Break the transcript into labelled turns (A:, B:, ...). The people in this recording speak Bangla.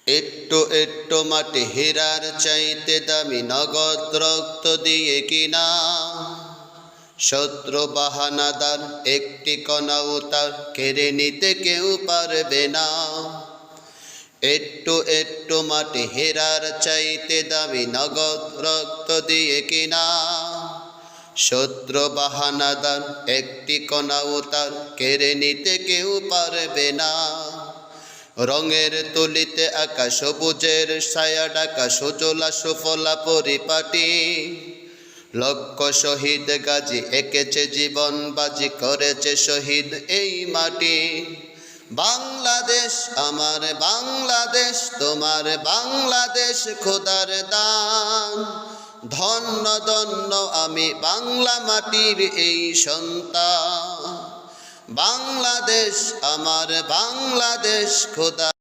A: একটু একটু মাটি হীরার চাইতে দামি, নগদ রক্ত দিয়ে কিনা। শত্রু বাহানাদার, একটি কণাও তার কেড়ে নিতে কেউ পারবে না। একটু একটু মাটি হীরার চাইতে দামি, নগদ রক্ত দিয়ে কিনা। শত্রু বাহানাদার, একটি কণাও তার কেড়ে নিতে কেউ পারবে না। রঙের তুলিতে আঁকা সবুজের ছায়া ডাকা, সুজলা সুফলা পরিপাটি। লক্ষ শহীদ গাজী এঁকেছে জীবন বাজি, করেছে শহীদ এই মাটি। বাংলাদেশ আমার বাংলাদেশ, তোমার বাংলাদেশ খোদার দান। ধন্য ধন্য আমি বাংলা মাটির এই সন্তান। বাংলাদেশ আমার বাংলাদেশ খোদা